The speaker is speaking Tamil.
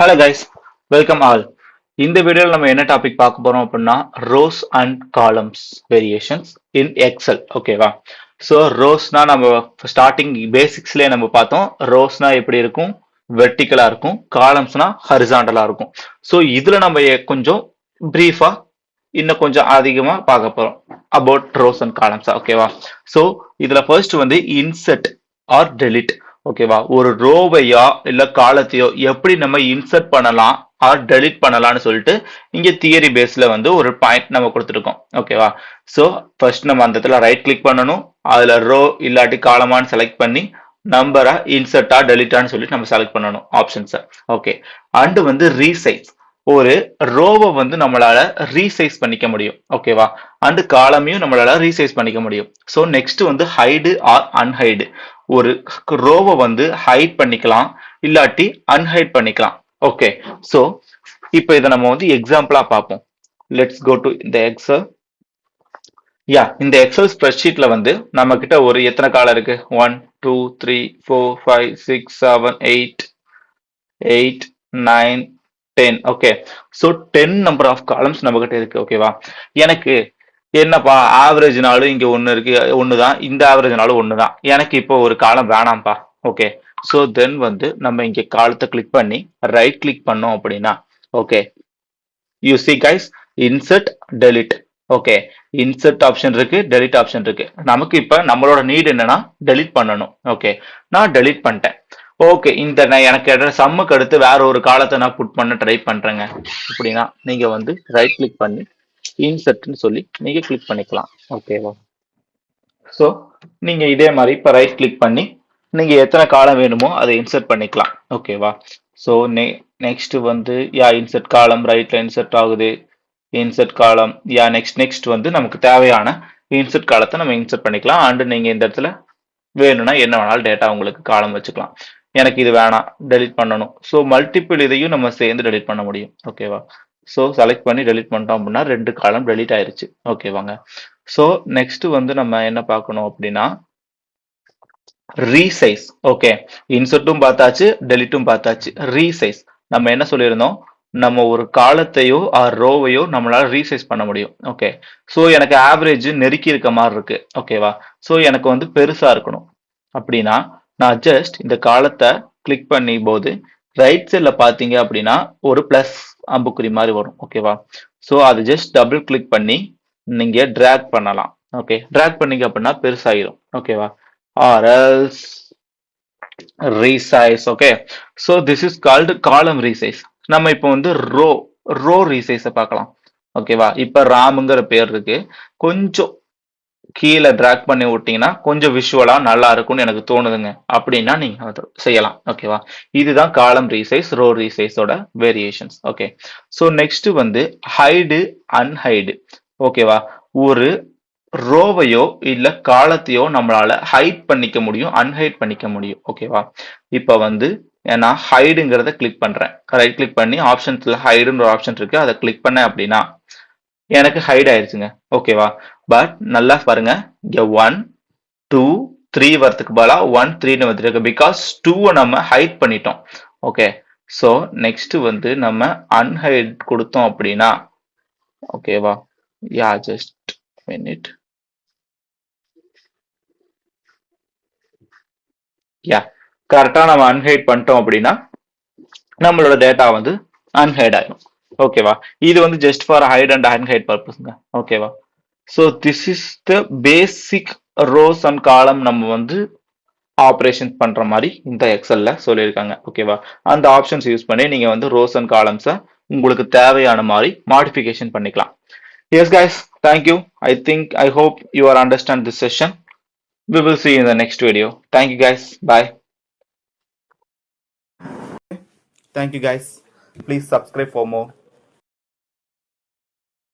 Hello guys, welcome all. இந்த வீடியோவில் நம்ம என்ன டாபிக் பார்க்க போறோம் அப்படின்னா rows and columns variations in Excel. ஓகேவா? ஸோ ரோஸ்னா நம்ம ஸ்டார்டிங் பேசிக்ஸ்லேயே நம்ம பார்த்தோம். ரோஸ்னா எப்படி இருக்கும், வெர்டிக்கலா இருக்கும். காலம்ஸ்னா ஹரிசாண்டலா இருக்கும். ஸோ இதுல நம்ம கொஞ்சம் பிரீஃபா இன்னும் கொஞ்சம் அதிகமா பார்க்க போறோம் அபவுட் ரோஸ் அண்ட் காலம்ஸ். ஓகேவா? ஸோ இதுல ஃபர்ஸ்ட் வந்து இன்செர்ட் ஆர் டெலிட். ஓகேவா? ஒரு ரோவையா இல்ல காலத்தையோ எப்படி நம்ம இன்சர்ட் பண்ணலாம் ஆர் டெலிட் பண்ணலாம்னு சொல்லிட்டு இங்க தியரி பேஸ்ல வந்து ஒரு பாயிண்ட் நம்ம கொடுத்துருக்கோம். ஓகேவா? சோ ஃபர்ஸ்ட் நம்ம அந்த இடத்துல ரைட் கிளிக் பண்ணணும். அதுல ரோ இல்லாட்டி காலமான்னு செலக்ட் பண்ணி நம்பரா இன்சர்ட்டா டெலிட்டான்னு சொல்லி நம்ம செலக்ட் பண்ணணும் ஆப்ஷன்ஸை. ஓகே. அண்ட் வந்து ரீசைஸ். ஒரு ரோவை வந்து நம்மளால ரீசைஸ் பண்ணிக்க முடியும். ஓகேவா? அண்ட் காலமையும் நம்மளால ரீசைஸ் பண்ணிக்க முடியும். ஸோ நெக்ஸ்ட் வந்து ஹைடு ஆர் அன்ஹைடு. ஒரு ரோவை வந்து ஹைட் பண்ணிக்கலாம் இல்லாட்டி அன்ஹைட் பண்ணிக்கலாம். ஓகே. ஸோ இப்போ இதை நம்ம வந்து எக்ஸாம்பிளா பார்ப்போம். லெட்ஸ் கோ டு இந்த எக்ஸல். இந்த எக்ஸல் ஸ்ப்ரெட்ஷீட்ல வந்து நம்ம கிட்ட ஒரு எத்தனை காலம் இருக்கு? 1 2 3 4 5 6 7 8 9 10. Okay. So 10 number of columns நம்ம கிட்ட இருக்கு. ஓகேவா? எனக்கு என்னப்பா ஆவரேஜ்னாலும் இங்க ஒண்ணு இருக்கு, ஒண்ணுதான். இந்த ஆவரேஜ்னாலும் ஒண்ணுதான். எனக்கு இப்போ ஒரு காலம் வேணாம்ப்பா. ஓகே. ஸோ தென் வந்து நம்ம இங்க காலத்தை கிளிக் பண்ணி ரைட் கிளிக் பண்ணோம் அப்படின்னா, okay, you see guys, insert delete. Okay. Insert option இருக்கு, டெலிட் ஆப்ஷன் இருக்கு. நமக்கு இப்ப நம்மளோட நீட் என்னன்னா டெலிட் பண்ணணும். ஓகே. நான் டெலிட் பண்ணிட்டேன். ஓகே. எனக்கு சம்முக்கு அடுத்து வேற ஒரு காலத்தை நான் புட் பண்ண ட்ரை பண்றேங்க. அப்படின்னா நீங்க வந்து ரைட் கிளிக் பண்ணி இன்சர்ட்னு சொல்லி நீங்க கிளிக் பண்ணிக்கலாம். ஓகேவா? ஸோ நீங்க இதே மாதிரி இப்ப ரைட் கிளிக் பண்ணி நீங்க எத்தனை காலம் வேணுமோ அதை இன்சர்ட் பண்ணிக்கலாம். ஓகேவா? ஸோ நெக்ஸ்ட் வந்து இன்சர்ட் காலம் ரைட்ல இன்சர்ட் ஆகுது. இன்சர்ட் காலம் நெக்ஸ்ட் வந்து நமக்கு தேவையான இன்சர்ட் காலத்தை நம்ம இன்சர்ட் பண்ணிக்கலாம். அண்ட் நீங்க இந்த இடத்துல வேணும்னா என்ன வேணாலும் டேட்டா உங்களுக்கு காலம் வச்சுக்கலாம். எனக்கு இது வேணாம், டெலிட் பண்ணணும். ஸோ மல்டிபிள் இதையும் நம்ம சேர்ந்து டெலிட் பண்ண முடியும். ஓகேவா? ஸோ செலக்ட் பண்ணி டெலிட் பண்ணிட்டோம் அப்படின்னா 2 காலம் டெலிட் ஆயிருச்சு. ஓகேவாங்க? ஸோ நெக்ஸ்ட் வந்து நம்ம என்ன பார்க்கணும் அப்படின்னா ரீசைஸ். ஓகே. இன்சர்ட்டும் பார்த்தாச்சு, டெலிட்டும் பார்த்தாச்சு. ரீசைஸ் நம்ம என்ன சொல்லியிருந்தோம்? நம்ம ஒரு காலத்தையோ ரோவையோ நம்மளால ரீசைஸ் பண்ண முடியும். ஓகே. ஸோ எனக்கு ஆவரேஜ் நெருக்கி இருக்க மாதிரி இருக்கு. ஓகேவா? ஸோ எனக்கு வந்து பெருசா இருக்கணும் அப்படின்னா நான் ஜஸ்ட் இந்த காலத்தை கிளிக் பண்ணி போது ரைட் சைட்ல பாத்தீங்க அப்படின்னா ஒரு பிளஸ் அம்புக்குறி மாதிரி வரும். ஓகேவா? ஸோ அது ஜஸ்ட் டபுள் கிளிக் பண்ணி நீங்க டிராக் பண்ணலாம். ஓகே. டிராக் பண்ணீங்க அப்படின்னா பெருசாயிரும். ஓகேவா? Or else resize. Okay. So this is called காலம் ரீசைஸ். நம்ம இப்போ வந்து ரோ ரீசைஸை பார்க்கலாம். ஓகேவா? இப்ப ராமுங்கிற பேர் இருக்கு. கொஞ்சம் கீழே டிராக் பண்ணி விட்டீங்கன்னா கொஞ்சம் விஷுவலா நல்லா இருக்கும்னு எனக்கு தோணுதுங்க. அப்படின்னா நீங்க அதை செய்யலாம். ஓகேவா? இதுதான் காலம் ரீசைஸ், ரோ ரீசைஸோட வேரியேஷன்ஸ். ஓகே. ஸோ நெக்ஸ்ட் வந்து ஹைடு அன்ஹைடு. ஓகேவா? ஒரு ரோவையோ இல்ல காலத்தையோ நம்மளால ஹைட் பண்ணிக்க முடியும், அன்ஹைட் பண்ணிக்க முடியும். ஓகேவா? இப்ப வந்து நான் ஹைடுங்கிறத கிளிக் பண்றேன். ரைட் கிளிக் பண்ணி ஆப்ஷன்ஸ்ல ஹைடுன்ற ஒரு ஆப்ஷன் இருக்கு, அதை கிளிக் பண்ணேன் அப்படின்னா எனக்கு ஹைட் ஆயிருச்சுங்க. ஓகேவா? பட் நல்லா பாருங்க, இங்க 1 2 3 வரதுக்கு பதிலா 1 3 வந்துருக்கு. பிகாஸ் 2 நம்ம ஹைட் பண்ணிட்டோம். ஓகே. ஸோ நெக்ஸ்ட் வந்து நம்ம அன்ஹைட் கொடுத்தோம் அப்படின்னா, ஓகேவா? Just minute. கரெக்டா நம்ம அன்ஹைட் பண்ணிட்டோம் அப்படின்னா நம்மளோட டேட்டா வந்து அன்ஹைட் ஆயிடும். ஓகேவா? இது வந்து just for hide and unhide பர்பஸ்ங்க. ஓகேவா? So this is the basic rows and column நம்ம வந்து ஆப்ரேஷன் பண்ற மாதிரி இந்த எக்ஸல்ல சொல்லியிருக்காங்க. ஓகேவா? அந்த ஆப்ஷன்ஸ் யூஸ் பண்ணி நீங்க வந்து ரோஸ் அண்ட் காலம்ஸை உங்களுக்கு தேவையான மாதிரி மாடிஃபிகேஷன் பண்ணிக்கலாம். S guys, thank you. I hope you are understand this session. We will see you in the next video. Thank you guys. Bye. Thank you guys. Please subscribe for more.